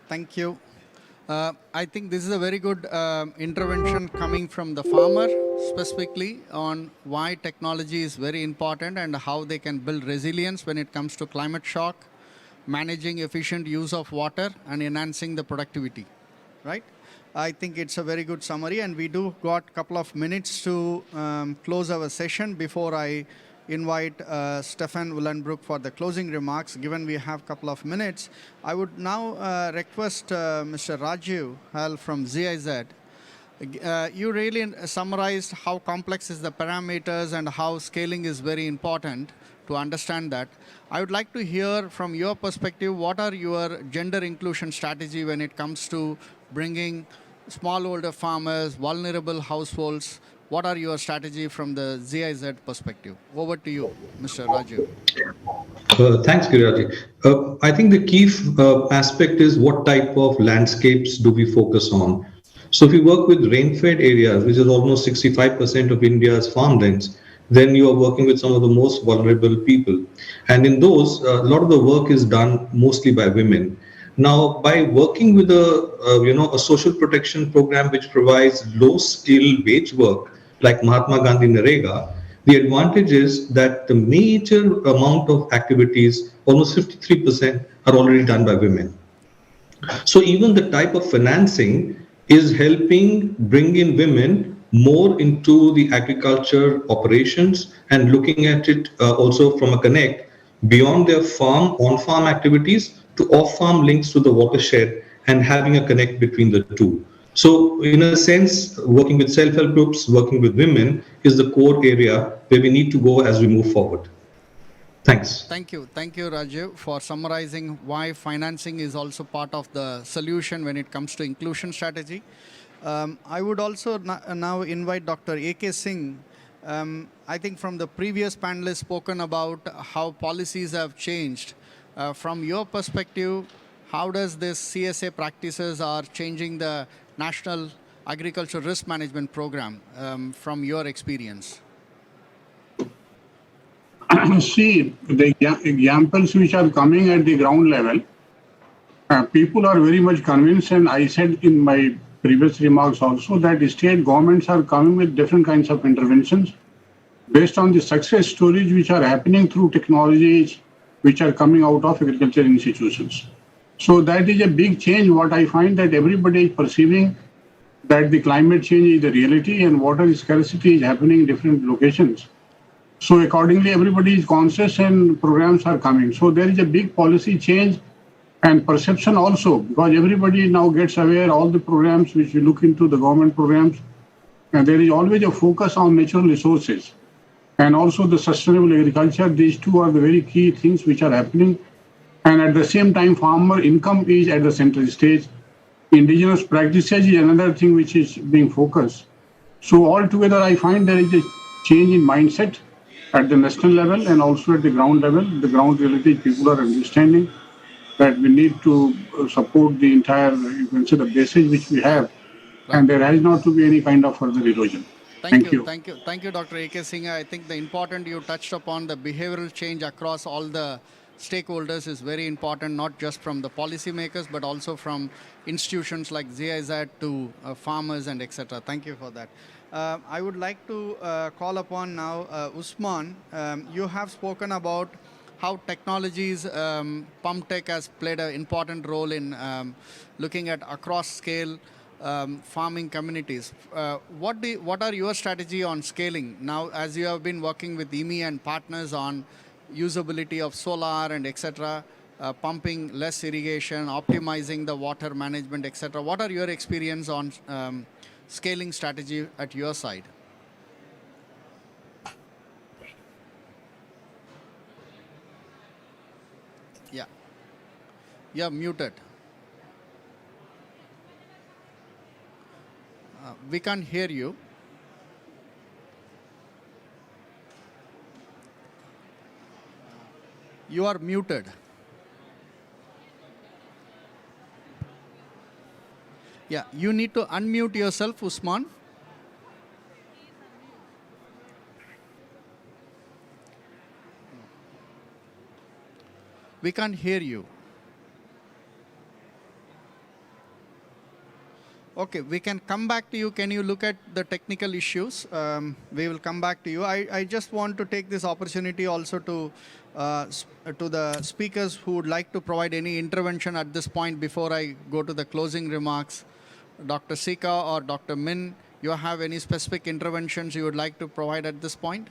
Thank you. I think this is a very good intervention coming from the farmer, specifically on why technology is very important and how they can build resilience when it comes to climate shock, managing efficient use of water, and enhancing the productivity, right? I think it's a very good summary, and we do got a couple of minutes to close our session before I invite Stefan Willenbroek for the closing remarks. Given we have a couple of minutes, I would now request Mr. Rajiv Hal from ZIZ. You really summarized how complex is the parameters and how scaling is very important to understand that. I would like to hear from your perspective, what are your gender inclusion strategy when it comes to bringing smallholder farmers, vulnerable households? what are your strategy from the GIZ perspective? Over to you, Mr. Raju. Thanks, Giraj. I think the key aspect is what type of landscapes do we focus on. So if we work with rain-fed areas, which is almost 65% of India's farmlands, then you are working with some of the most vulnerable people. And in those, a lot of the work is done mostly by women. Now, by working with a social protection program which provides low-skill wage work like Mahatma Gandhi Narega, the advantage is that the major amount of activities, almost 53%, are already done by women. So even the type of financing is helping bring in women more into the agriculture operations and looking at it also from a connect beyond their farm, on-farm activities to off-farm links to the watershed and having a connect between the two. So in a sense, working with self-help groups, working with women is the core area where we need to go as we move forward. Thanks. Thank you, Raju, for summarizing why financing is also part of the solution when it comes to inclusion strategy. I would also now invite Dr. A.K. Singh. I think from the previous panelists spoken about how policies have changed. From your perspective, how does this CSA practices are changing the National Agriculture Risk Management Program from your experience? See, the examples which are coming at the ground level, people are very much convinced, and I said in my previous remarks also that state governments are coming with different kinds of interventions based on the success stories which are happening through technologies which are coming out of agriculture institutions. So that is a big change. What I find that everybody is perceiving that the climate change is the reality and water scarcity is happening in different locations. So accordingly, everybody is conscious and programs are coming. So there is a big policy change and perception also, because everybody now gets aware all the programs which we look into, the government programs, and there is always a focus on natural resources and also the sustainable agriculture. These two are the very key things which are happening. And at the same time, farmer income is at the central stage. Indigenous practices is another thing which is being focused. So altogether, I find there is a change in mindset at the national level and also at the ground level. The ground reality, people are understanding that we need to support the entire, you can say, the basis which we have, right, and there has not to be any kind of further erosion. Thank you. Thank you, Dr. A.K. Singh. I think the important you touched upon the behavioral change across all the stakeholders is very important, not just from the policymakers, but also from institutions like GIZ to farmers and etc. Thank you for that. I would like to call upon now Usman. You have spoken about how technologies, pump tech has played an important role in looking at across scale farming communities. What are your strategy on scaling now, as you have been working with IMI and partners on usability of solar and etc., pumping less irrigation, optimizing the water management, etc. What are your experience on scaling strategy at your side? Yeah, you're muted. We can't hear you. You are muted. Yeah, you need to unmute yourself, Usman. We can't hear you. Okay, we can come back to you. Can you look at the technical issues? We will come back to you. I just want to take this opportunity also to the speakers who would like to provide any intervention at this point before I go to the closing remarks. Dr. Sika or Dr. Min, you have any specific interventions you would like to provide at this point?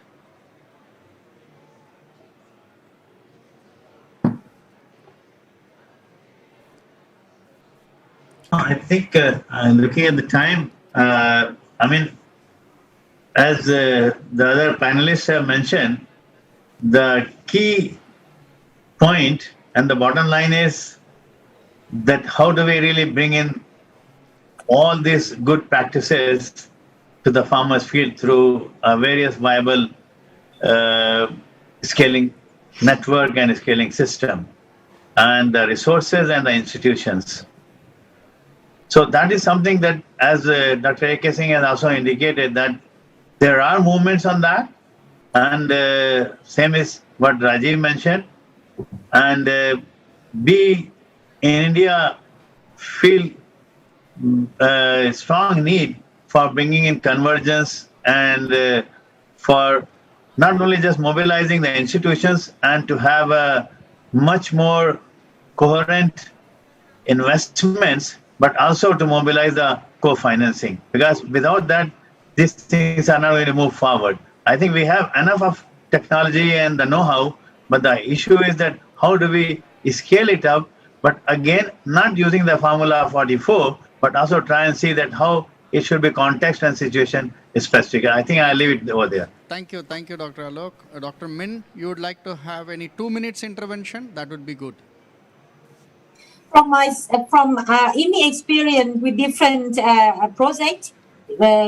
I think looking at the time, I mean, as the other panelists have mentioned, the key point and the bottom line is that how do we really bring in all these good practices to the farmers' field through various viable scaling network and scaling system, and the resources and the institutions. So that is something that, as Dr. A.K. Singh has also indicated, that there are movements on that, and same is what Rajiv mentioned. And we in India feel a strong need for bringing in convergence and for not only just mobilizing the institutions and to have a much more coherent investments, but also to mobilize the co-financing. Because without that, these things are not going to move forward. I think we have enough of technology and the know-how, but the issue is that how do we scale it up? But again, not using the formula 44, but also try and see that how it should be context and situation specific. I think I'll leave it over there. Thank you, Dr. Alok. Dr. Min, you would like to have any 2 minutes intervention? That would be good. From IMI experience with different projects,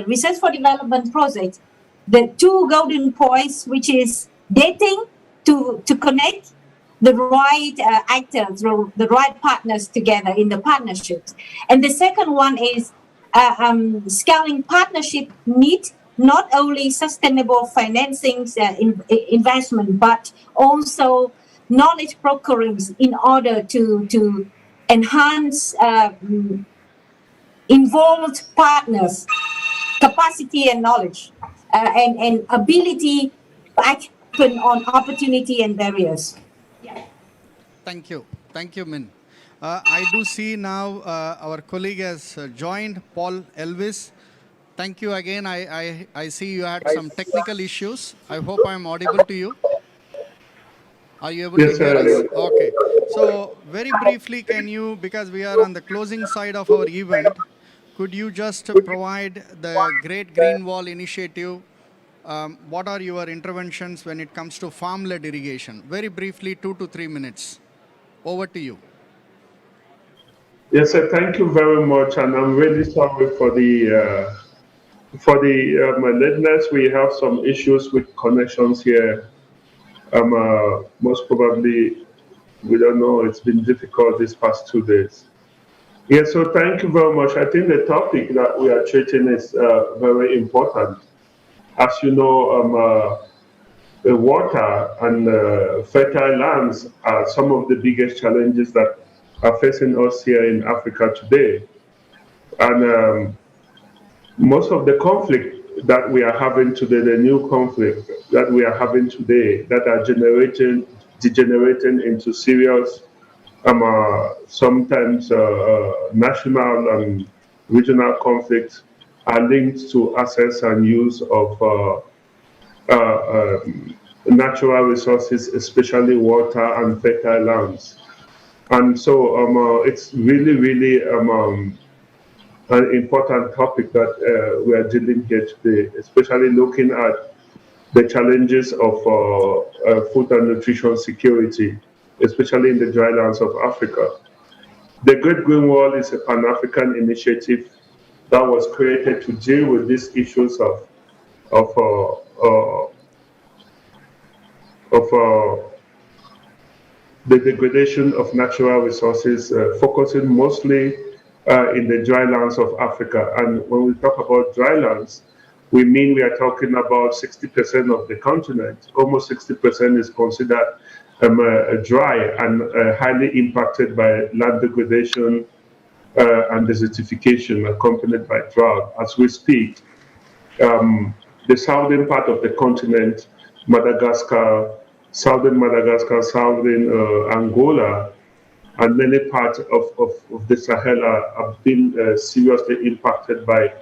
research for development projects, the two golden points, which is dating to connect the right actors, the right partners together in the partnerships. And the second one is scaling partnership need not only sustainable financing investment, but also knowledge brokering in order to enhance involved partners' capacity and knowledge and ability to act on opportunity and barriers. Thank you, Min. I do see now our colleague has joined, Paul Elvis. Thank you again. I see you had some technical issues. I hope I'm audible to you. Are you able to hear us? Okay. So very briefly, can you, because we are on the closing side of our event, could you just provide the Great Green Wall Initiative? What are your interventions when it comes to farm-led irrigation? Very briefly, 2 to 3 minutes. Over to you. Yes, sir. Thank you very much, and I'm really sorry for the lateness. We have some issues with connections here. Most probably, we don't know. It's been difficult these past 2 days. Yes, so thank you very much. I think the topic that we are treating is very important. As you know, water and fertile lands are some of the biggest challenges that are facing us here in Africa today. And most of the conflict that we are having today, the new conflict that we are having today, that are degenerating into serious, sometimes national and regional conflicts, are linked to access and use of natural resources, especially water and fertile lands. And so it's really an important topic that we are dealing here today, especially looking at the challenges of food and nutrition security, especially in the dry lands of Africa. The Great Green Wall is a Pan-African initiative that was created to deal with these issues of the degradation of natural resources, focusing mostly in the dry lands of Africa. And when we talk about dry lands, we mean we are talking about 60% of the continent. Almost 60% is considered dry and highly impacted by land degradation and desertification accompanied by drought. As we speak, the southern part of the continent, Madagascar, southern Angola, and many parts of the Sahel have been seriously impacted by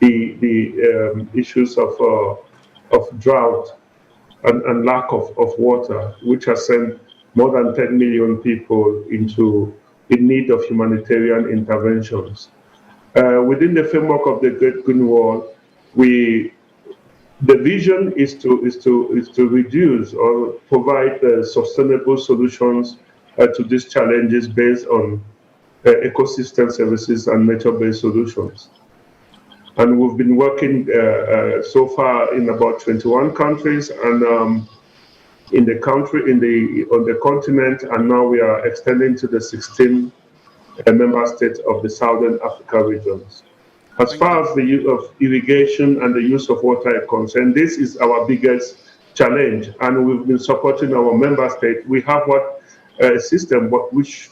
the issues of drought and lack of water, which has sent more than 10 million people in need of humanitarian interventions. Within the framework of the Great Green Wall, the vision is to reduce or provide sustainable solutions to these challenges based on ecosystem services and nature-based solutions. And we've been working so far in about 21 countries and in the country, on the continent, and now we are extending to the 16 member states of the Southern Africa regions. As far as the use of irrigation and the use of water is concerned, this is our biggest challenge, and we've been supporting our member state. We have a system which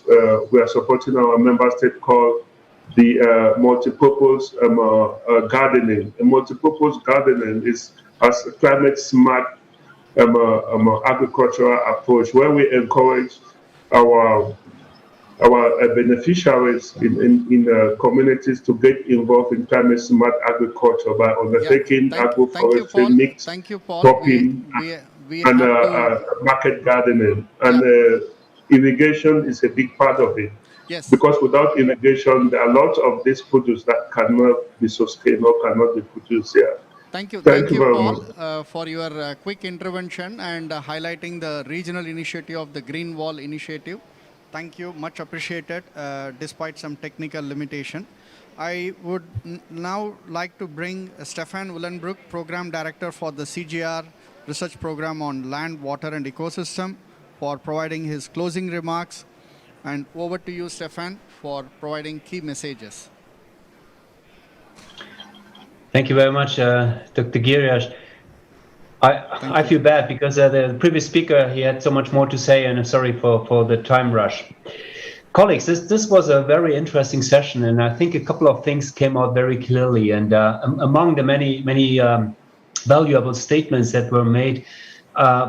we are supporting our member state called the multipurpose gardening. A multipurpose gardening is as a climate smart agricultural approach where we encourage our beneficiaries in communities to get involved in climate smart agriculture by undertaking agroforestry, mixed cropping, and market gardening. And irrigation is a big part of it. Yes. Because without irrigation, there are lots of these produce that cannot be sustained or cannot be produced here. Thank you very Paul, much for your quick intervention and highlighting the regional initiative of the Green Wall Initiative. Thank you, much appreciated, despite some technical limitation. I would now like to bring Stefan Willenbroek, Program Director for the CGR Research Program on Land, Water and Ecosystem, for providing his closing remarks. And over to you, Stefan, for providing key messages. Thank you very much, Dr. Giriaj. I feel bad because the previous speaker, he had so much more to say, and I'm sorry for the time rush. Colleagues, this was a very interesting session, and I think a couple of things came out very clearly. And among the many valuable statements that were made,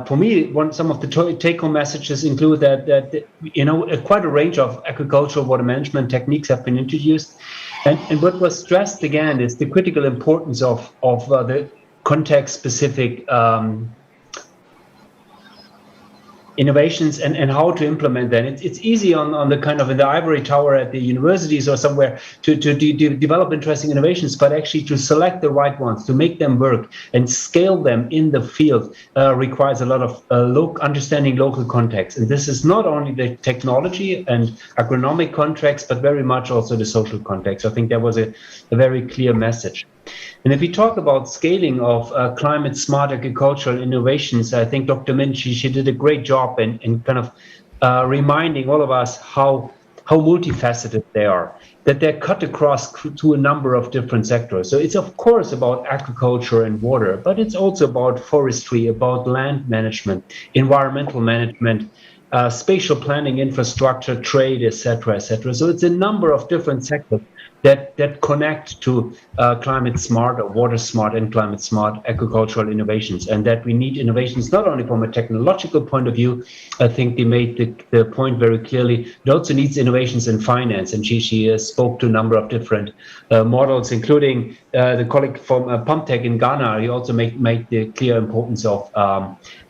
for me, some of the take-home messages include that quite a range of agricultural water management techniques have been introduced, and what was stressed again is the critical importance of the context-specific innovations and how to implement them. It's easy on the kind of in the ivory tower at the universities or somewhere to develop interesting innovations, but actually to select the right ones, to make them work and scale them in the field requires a lot of understanding local context. And this is not only the technology and agronomic context, but very much also the social context. I think that was a very clear message. And if we talk about scaling of climate smart agricultural innovations, I think Dr. Min, she did a great job in kind of reminding all of us how multifaceted they are, that they're cut across to a number of different sectors. So it's of course about agriculture and water, but it's also about forestry, about land management, environmental management, spatial planning, infrastructure, trade, etc., etc. So it's a number of different sectors that connect to climate smart or water smart and climate smart agricultural innovations, and that we need innovations not only from a technological point of view. I think they made the point very clearly. It also needs innovations in finance, and she spoke to a number of different models, including the colleague from PumpTech in Ghana. He also made the clear importance of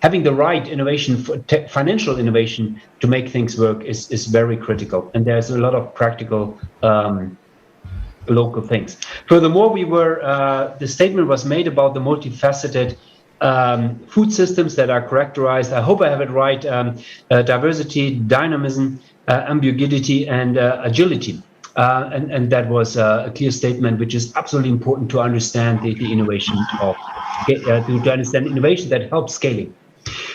having the right innovation, financial innovation to make things work is very critical, and there's a lot of practical local things. Furthermore, the statement was made about the multifaceted food systems that are characterized, I hope I have it right, diversity, dynamism, ambiguity, and agility. And that was a clear statement, which is absolutely important to understand the innovation to understand innovation that helps scaling.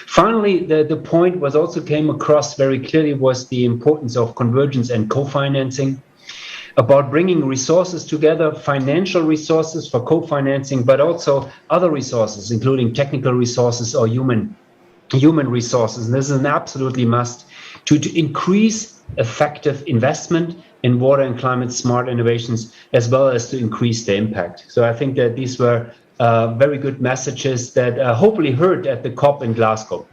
Finally, the point was also came across very clearly was the importance of convergence and co-financing, about bringing resources together, financial resources for co-financing, but also other resources, including technical resources or human resources. And this is an absolutely must to increase effective investment in water and climate smart innovations, as well as to increase the impact. So I think that these were very good messages that hopefully heard at the COP in Glasgow.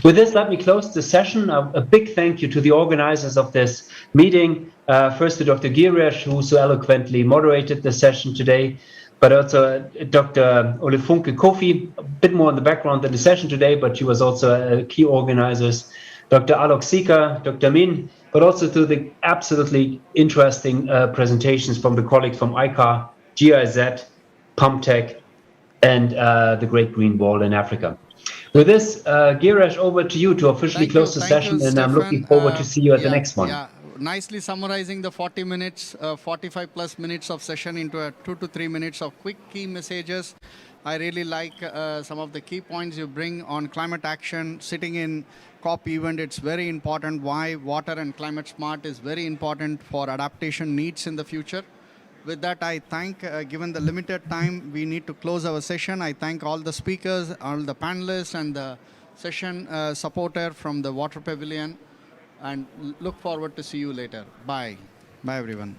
With this, let me close the session. A big thank you to the organizers of this meeting. First to Dr. Giriaj, who so eloquently moderated the session today, but also Dr. Olifunke Kofi, a bit more in the background than the session today, but she was also a key organizers. Dr. Alok Sika, Dr. Min, but also to the absolutely interesting presentations from the colleagues from ICAR, GIZ, PumpTech, and the Great Green Wall in Africa. With this, Giriaj, over to you to officially close the session, and I'm looking forward to see you at the next one. Yeah, nicely summarizing the 40 minutes, 45 plus minutes of session into a 2 to 3 minutes of quick key messages. I really like some of the key points you bring on climate action. Sitting in COP event, it's very important why water and climate smart is very important for adaptation needs in the future. With that, I thank, given the limited time, we need to close our session. I thank all the speakers, all the panelists, and the session supporter from the Water Pavilion, and look forward to see you later. Bye. Bye, everyone.